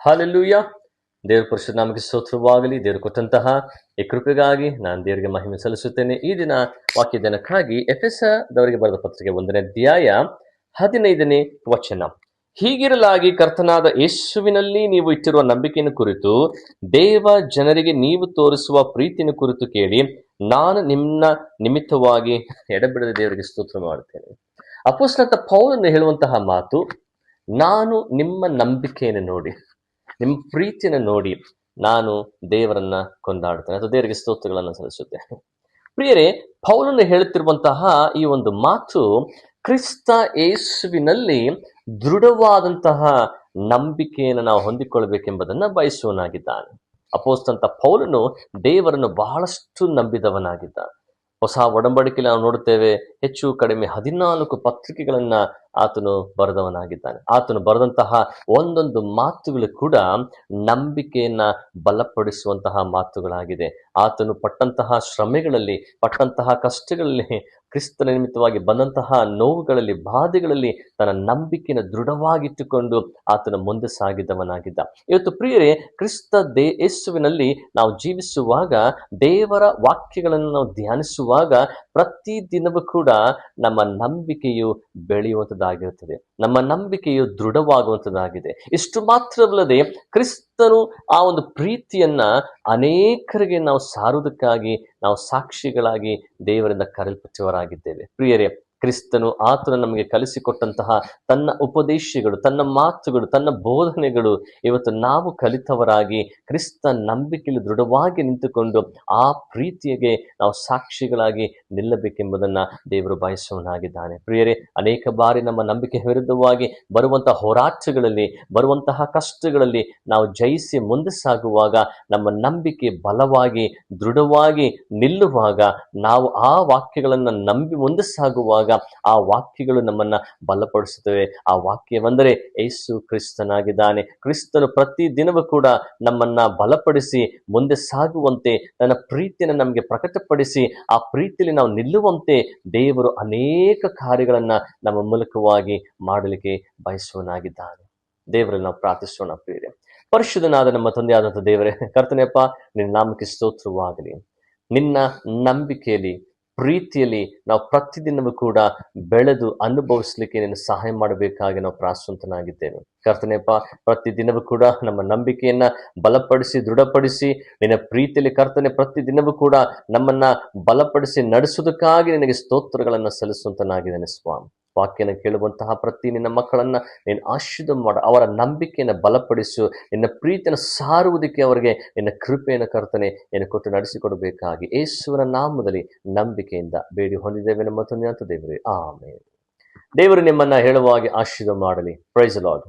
Hallelujah. ದೇವರ ಪರಿಶುದ್ಧ ನಾಮಕ್ಕೆ ಸ್ತೋತ್ರವಾಗಲಿ. ದೇವರು ಕೊಟ್ಟಂತಹ ಈ ಕೃಪೆಗಾಗಿ ನಾನು ದೇವರಿಗೆ ಮಹಿಮೆ ಸಲ್ಲಿಸುತ್ತೇನೆ. ಈ ದಿನ ವಾಕ್ಯ ದಿನಕ್ಕಾಗಿ ಎಫೆಸದವರಿಗೆ ಬರೆದ ಪತ್ರಿಕೆ 1ನೇ ಅಧ್ಯಾಯ 15ನೇ ವಚನ. ಹೀಗಿರಲಾಗಿ ಕರ್ತನಾದ ಯೇಸುವಿನಲ್ಲಿ ನೀವು ಇಟ್ಟಿರುವ ನಂಬಿಕೆಯನ್ನು ಕುರಿತು ದೇವ ಜನರಿಗೆ ನೀವು ತೋರಿಸುವ ಪ್ರೀತಿಯನ್ನು ಕುರಿತು ಕೇಳಿ ನಾನು ನಿಮ್ಮ ನಿಮಿತ್ತವಾಗಿ ಎಡೆಬಿಡದೆ ದೇವರಿಗೆ ಸ್ತೋತ್ರ ಮಾಡುತ್ತೇನೆ. ಅಪೊಸ್ತಲನಾದ ಪೌಲನು ಹೇಳುವಂತಹ ಮಾತು, ನಾನು ನಿಮ್ಮ ನಂಬಿಕೆಯನ್ನು ನೋಡಿ, ನಿಮ್ಮ ಪ್ರೀತಿಯನ್ನು ನೋಡಿ ನಾನು ದೇವರನ್ನ ಕೊಂಡಾಡುತ್ತೇನೆ ಅಥವಾ ದೇವರಿಗೆ ಸ್ತೋತ್ರಗಳನ್ನು ಸಲ್ಲಿಸುತ್ತೇನೆ. ಪ್ರಿಯರೇ, ಪೌಲನು ಹೇಳುತ್ತಿರುವಂತಹ ಈ ಒಂದು ಮಾತು ಕ್ರಿಸ್ತ ಯೇಸುವಿನಲ್ಲಿ ದೃಢವಾದಂತಹ ನಂಬಿಕೆಯನ್ನು ನಾವು ಹೊಂದಿಕೊಳ್ಳಬೇಕೆಂಬುದನ್ನ ಬಯಸುವನಾಗಿದ್ದಾನೆ. ಅಪೊಸ್ತಲನಾದ ಪೌಲನು ದೇವರನ್ನು ಬಹಳಷ್ಟು ನಂಬಿದವನಾಗಿದ್ದ. ಹೊಸ ಒಡಂಬಡಿಕೆಯಲ್ಲಿ ನಾವು ನೋಡುತ್ತೇವೆ, ಹೆಚ್ಚು ಕಡಿಮೆ 14 ಪತ್ರಿಕೆಗಳನ್ನ ಆತನು ಬರೆದವನಾಗಿದ್ದಾನೆ. ಆತನು ಬರೆದಂತಹ ಒಂದೊಂದು ಮಾತುಗಳು ಕೂಡ ನಂಬಿಕೆಯನ್ನ ಬಲಪಡಿಸುವಂತಹ ಮಾತುಗಳಾಗಿದೆ. ಆತನು ಪಟ್ಟಂತಹ ಶ್ರಮೆಗಳಲ್ಲಿ, ಪಟ್ಟಂತಹ ಕಷ್ಟಗಳಲ್ಲಿ, ಕ್ರಿಸ್ತನ ನಿಮಿತ್ತವಾಗಿ ಬಂದಂತಹ ನೋವುಗಳಲ್ಲಿ, ಬಾಧೆಗಳಲ್ಲಿ ತನ್ನ ನಂಬಿಕೆಯನ್ನು ದೃಢವಾಗಿಟ್ಟುಕೊಂಡು ಆತನ ಮುಂದೆ ಸಾಗಿದವನಾಗಿದ್ದ. ಇವತ್ತು ಪ್ರಿಯರೇ, ಕ್ರಿಸ್ತ ಯೇಸುವಿನಲ್ಲಿ ನಾವು ಜೀವಿಸುವಾಗ, ದೇವರ ವಾಕ್ಯಗಳನ್ನು ನಾವು ಧ್ಯಾನಿಸುವಾಗ ಪ್ರತಿ ದಿನವೂ ಕೂಡ ನಮ್ಮ ನಂಬಿಕೆಯು ಬೆಳೆಯುವಂಥದ್ದಾಗಿರುತ್ತದೆ, ನಮ್ಮ ನಂಬಿಕೆಯು ದೃಢವಾಗುವಂಥದ್ದಾಗಿದೆ. ಇಷ್ಟು ಮಾತ್ರವಲ್ಲದೆ ಕ್ರಿಸ್ತನು ಆ ಒಂದು ಪ್ರೀತಿಯನ್ನ ಅನೇಕರಿಗೆ ನಾವು ಸಾರುವುದಕ್ಕಾಗಿ ನಾವು ಸಾಕ್ಷಿಗಳಾಗಿ ದೇವರಿಂದ ಕರೆಯಲ್ಪಟ್ಟವರಾಗಿದ್ದೇವೆ. ಪ್ರಿಯರೇ, ಕ್ರಿಸ್ತನು ಆತನು ನಮಗೆ ಕಲಿಸಿಕೊಟ್ಟಂತಹ ತನ್ನ ಉಪದೇಶಗಳು, ತನ್ನ ಮಾತುಗಳು, ತನ್ನ ಬೋಧನೆಗಳು ಇವತ್ತು ನಾವು ಕಲಿತವರಾಗಿ ಕ್ರಿಸ್ತ ನಂಬಿಕೆಯಲ್ಲಿ ದೃಢವಾಗಿ ನಿಂತುಕೊಂಡು ಆ ಪ್ರೀತಿಗೆ ನಾವು ಸಾಕ್ಷಿಗಳಾಗಿ ನಿಲ್ಲಬೇಕೆಂಬುದನ್ನ ದೇವರು ಬಯಸುವನಾಗಿದ್ದಾನೆ. ಪ್ರಿಯರೇ, ಅನೇಕ ಬಾರಿ ನಮ್ಮ ನಂಬಿಕೆ ವಿರುದ್ಧವಾಗಿ ಬರುವಂತಹ ಹೋರಾಟಗಳಲ್ಲಿ, ಬರುವಂತಹ ಕಷ್ಟಗಳಲ್ಲಿ ನಾವು ಜಯಿಸಿ ಮುಂದೆ ಸಾಗುವಾಗ, ನಮ್ಮ ನಂಬಿಕೆ ಬಲವಾಗಿ ದೃಢವಾಗಿ ನಿಲ್ಲುವಾಗ, ನಾವು ಆ ವಾಕ್ಯಗಳನ್ನು ನಂಬಿ ಮುಂದೆ ಸಾಗುವಾಗ ಆ ವಾಕ್ಯಗಳು ನಮ್ಮನ್ನ ಬಲಪಡಿಸುತ್ತವೆ. ಆ ವಾಕ್ಯವೆಂದರೆ ಯೇಸು ಕ್ರಿಸ್ತನಾಗಿದ್ದಾನೆ. ಕ್ರಿಸ್ತನು ಪ್ರತಿ ದಿನವೂ ಕೂಡ ನಮ್ಮನ್ನ ಬಲಪಡಿಸಿ ಮುಂದೆ ಸಾಗುವಂತೆ, ತನ್ನ ಪ್ರೀತಿಯನ್ನು ನಮಗೆ ಪ್ರಕಟಪಡಿಸಿ ಆ ಪ್ರೀತಿಯಲ್ಲಿ ನಾವು ನಿಲ್ಲುವಂತೆ ದೇವರು ಅನೇಕ ಕಾರ್ಯಗಳನ್ನ ನಮ್ಮ ಮೂಲಕವಾಗಿ ಮಾಡಲಿಕ್ಕೆ ಬಯಸುವನಾಗಿದ್ದಾನೆ. ದೇವರಲ್ಲಿ ನಾವು ಪ್ರಾರ್ಥಿಸೋಣ. ಪ್ರಿಯರೇ, ಪರಿಶುದ್ಧನಾದ ನಮ್ಮ ತಂದೆಯಾದಂಥ ದೇವರೇ, ಕರ್ತನೆಯಪ್ಪ, ನಿನ್ನ ನಾಮಕ್ಕೆ ಸ್ತೋತ್ರವಾಗಲಿ. ನಿನ್ನ ನಂಬಿಕೆಯಲ್ಲಿ, ಪ್ರೀತಿಯಲ್ಲಿ ನಾವು ಪ್ರತಿದಿನವೂ ಕೂಡ ಬೆಳೆದು ಅನುಭವಿಸಲಿಕ್ಕೆ ನಿನ್ನ ಸಹಾಯ ಮಾಡಬೇಕಾಗಿ ನಾವು ಪ್ರಾರ್ಥಿಸುವಂತನಾಗಿದ್ದೇವೆ. ಕರ್ತನೆಯಪ್ಪ, ಪ್ರತಿದಿನವೂ ಕೂಡ ನಮ್ಮ ನಂಬಿಕೆಯನ್ನ ಬಲಪಡಿಸಿ ದೃಢಪಡಿಸಿ ನಿನ್ನ ಪ್ರೀತಿಯಲ್ಲಿ ಕರ್ತನೆ ಪ್ರತಿದಿನವೂ ಕೂಡ ನಮ್ಮನ್ನ ಬಲಪಡಿಸಿ ನಡೆಸುವುದಕ್ಕಾಗಿ ನಿನಗೆ ಸ್ತೋತ್ರಗಳನ್ನು ಸಲ್ಲಿಸುವಂತನಾಗಿದ್ದೇನೆ ಸ್ವಾಮಿ. ವಾಕ್ಯನ ಕೇಳುವಂತಹ ಪ್ರತಿ ನಿನ್ನ ಮಕ್ಕಳನ್ನ ನೀನು ಆಶೀರ್ವಾದ ಮಾಡು, ಅವರ ನಂಬಿಕೆಯನ್ನು ಬಲಪಡಿಸು, ನಿನ್ನ ಪ್ರೀತಿಯನ್ನು ಸಾರುವುದಕ್ಕೆ ಅವರಿಗೆ ನಿನ್ನ ಕೃಪೆಯನ್ನು ಕರ್ತನೆ ನೀನು ಕೊಟ್ಟು ನಡೆಸಿಕೊಡಬೇಕಾಗಿ ಯೇಸುವಿನ ನಾಮದಲ್ಲಿ ನಂಬಿಕೆಯಿಂದ ಬೇಡಿ ಹೊಂದಿದ್ದೇವೆ ನಮ್ಮ ತಂದೆ ಅಂತ ದೇವರೇ, ಆಮೆನ್. ದೇವರು ನಿಮ್ಮನ್ನ ಹೇಳುವಾಗಿ ಆಶೀರ್ವಾದ ಮಾಡಲಿ. Praise the lord.